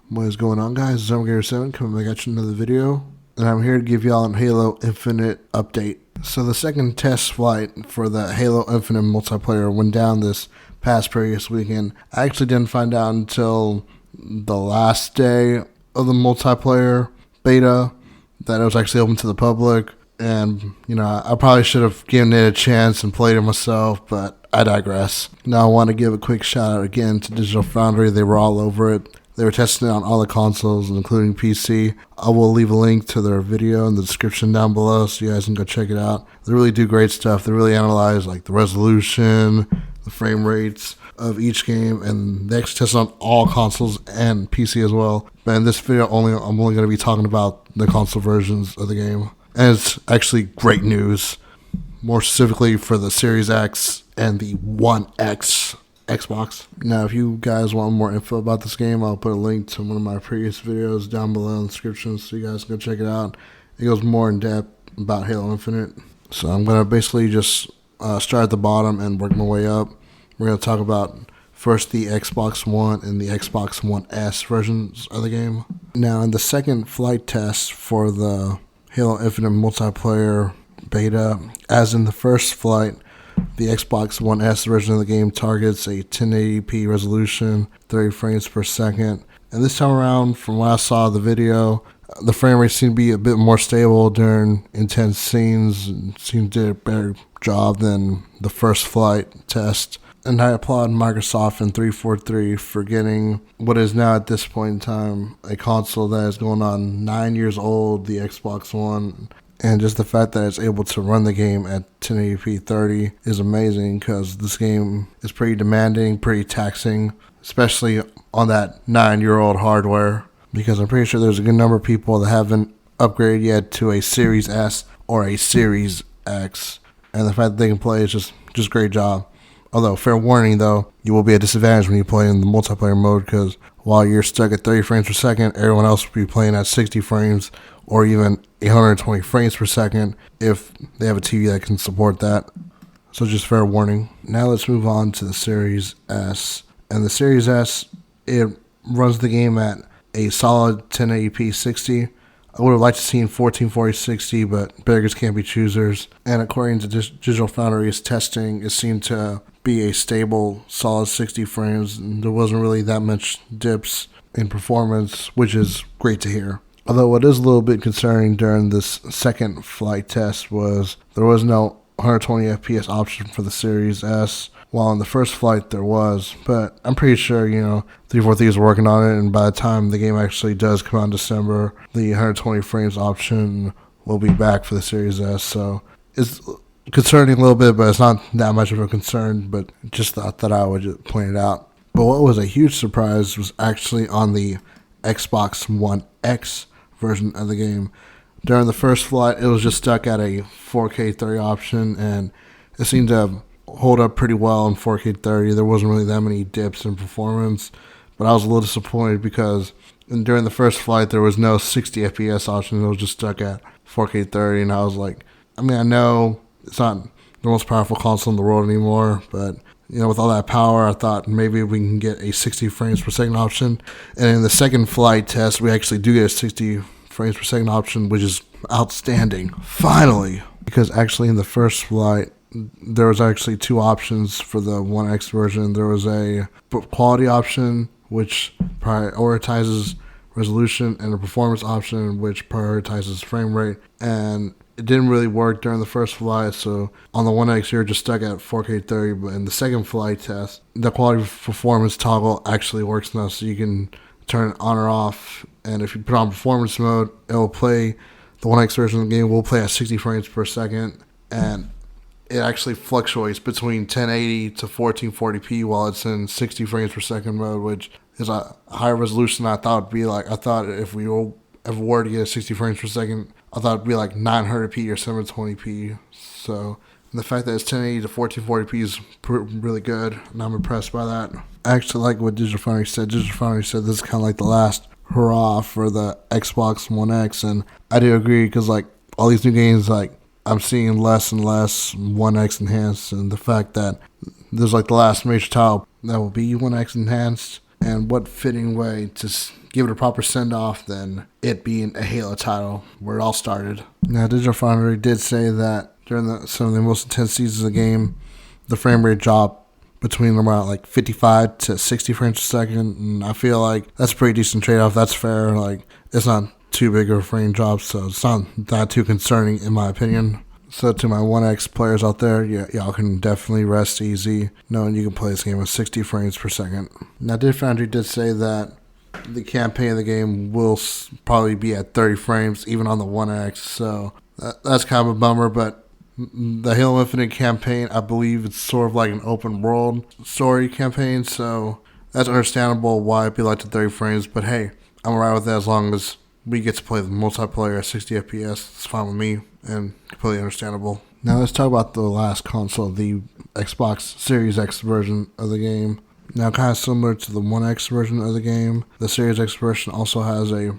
What is going on, guys? It's Gamer7 coming back at you another video, and I'm here to give y'all a Halo Infinite update. So the second test flight for the Halo Infinite multiplayer went down this past previous weekend. I actually didn't find out until the last day of the multiplayer beta that it was actually open to the public, and I probably should have given it a chance and played it myself, but I digress. Now I want to give a quick shout out again to Digital Foundry. They were all over it. They were testing it on all the consoles, including PC. I will leave a link to their video in the description down below so you guys can go check it out. They really do great stuff. They really analyze like the resolution, the frame rates of each game, and they actually test on all consoles and PC as well. But in this video, I'm only going to be talking about the console versions of the game. And it's actually great news, more specifically for the Series X and the One X Xbox. Now, if you guys want more info about this game, I'll put a link to one of my previous videos down below in the description so you guys can go check it out. It goes more in depth about Halo Infinite. So I'm going to basically just start at the bottom and work my way up. We're going to talk about first the Xbox One and the Xbox One S versions of the game. Now, in the second flight test for the Halo Infinite multiplayer beta, as in the first flight, the Xbox One S version of the game targets a 1080p resolution, 30 frames per second. And this time around, from what I saw the video, the frame rate seemed to be a bit more stable during intense scenes and seemed to do a better job than the first flight test. And I applaud Microsoft and 343 for getting what is now at this point in time a console that is going on 9 years old, the Xbox One. And just the fact that it's able to run the game at 1080p 30 is amazing, because this game is pretty demanding, pretty taxing, especially on that 9-year-old hardware, because I'm pretty sure there's a good number of people that haven't upgraded yet to a Series S or a Series X. And the fact that they can play is just great job. Although, fair warning though, you will be at a disadvantage when you play in the multiplayer mode, because while you're stuck at 30 frames per second, everyone else will be playing at 60 frames or even 120 frames per second if they have a TV that can support that. So just fair warning. Now let's move on to the Series S. And the Series S, it runs the game at a solid 1080p 60. I would have liked to see 1440 60, but beggars can't be choosers. And according to Digital Foundry's testing, it seemed to be a stable, solid 60 frames. And there wasn't really that much dips in performance, which is great to hear. Although what is a little bit concerning during this second flight test was there was no 120 FPS option for the Series S, while in the first flight there was. But I'm pretty sure, 343 is working on it, and by the time the game actually does come out in December, the 120 frames option will be back for the Series S. So it's concerning a little bit, but it's not that much of a concern, but just thought that I would just point it out. But what was a huge surprise was actually on the Xbox One X version of the game. During the first flight, it was just stuck at a 4K 30 option, and it seemed to hold up pretty well in 4K 30. There wasn't really that many dips in performance, but I was a little disappointed because during the first flight, there was no 60 FPS option. It was just stuck at 4K 30, and I was like, I know it's not the most powerful console in the world anymore, but with all that power, I thought maybe we can get a 60 frames per second option. And in the second flight test, we actually do get a 60 frames per second option, which is outstanding. Finally! Because actually in the first flight, there was actually two options for the One X version. There was a quality option, which prioritizes resolution, and a performance option, which prioritizes frame rate. And it didn't really work during the first flight, so on the One X, you're just stuck at 4K 30, but in the second flight test, the quality performance toggle actually works now, so you can turn it on or off, and if you put on performance mode, it will play, the One X version of the game will play at 60 frames per second, and it actually fluctuates between 1080 to 1440p while it's in 60 frames per second mode, which is a higher resolution than I thought it would be. Like, I thought if we ever were to get 60 frames per second, I thought it'd be like 900p or 720p. So the fact that it's 1080 to 1440p is really good, and I'm impressed by that. I actually like what Digital Foundry said. Digital Foundry said this is kind of like the last hurrah for the Xbox One X, and I do agree, because like all these new games, like I'm seeing less and less One X enhanced, and the fact that there's like the last major title that will be One X enhanced, And what fitting way to give it a proper send-off than it being a Halo title where it all started. Now, Digital Foundry did say that during some of the most intense seasons of the game, the frame rate dropped between around like 55 to 60 frames per second, and I feel like that's a pretty decent trade-off. That's fair. Like, it's not too big of a frame drop, so it's not that too concerning in my opinion. So to my 1X players out there, y'all can definitely rest easy knowing you can play this game with 60 frames per second. Now, Digital Foundry did say that the campaign of the game will probably be at 30 frames even on the 1X, so that's kind of a bummer, but the Halo Infinite campaign, I believe it's sort of like an open world story campaign, so that's understandable why it'd be like to 30 frames, but hey, I'm alright with that as long as we get to play the multiplayer at 60 FPS. It's fine with me and completely understandable. Now let's talk about the last console, the Xbox Series X version of the game. Now, kind of similar to the 1X version of the game, the Series X version also has a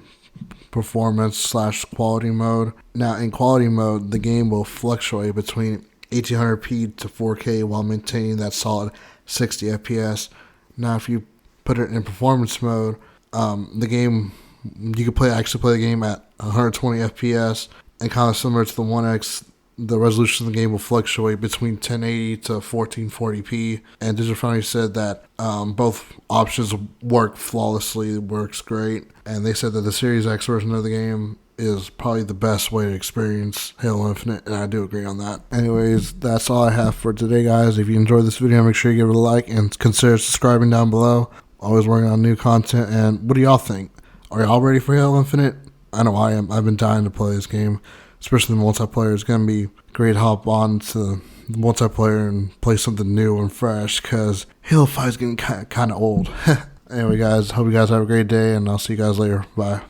performance/quality mode. Now, in quality mode, the game will fluctuate between 1800p to 4K while maintaining that solid 60 FPS. Now, if you put it in performance mode, the game, you can actually play the game at 120 FPS, and kind of similar to the 1X, the resolution of the game will fluctuate between 1080 to 1440p, and Digital Foundry said that both options work flawlessly. It works great, and they said that the Series X version of the game is probably the best way to experience Halo Infinite, and I do agree on that. Anyways, that's all I have for today, guys. If you enjoyed this video, make sure you give it a like and consider subscribing down below. Always working on new content, and what do y'all think? Are y'all ready for Halo Infinite? I know I am. I've been dying to play this game. Especially the multiplayer. It's going to be great to hop on to the multiplayer and play something new and fresh, because Halo 5 is getting kind of old. Anyway, guys, hope you guys have a great day, and I'll see you guys later. Bye.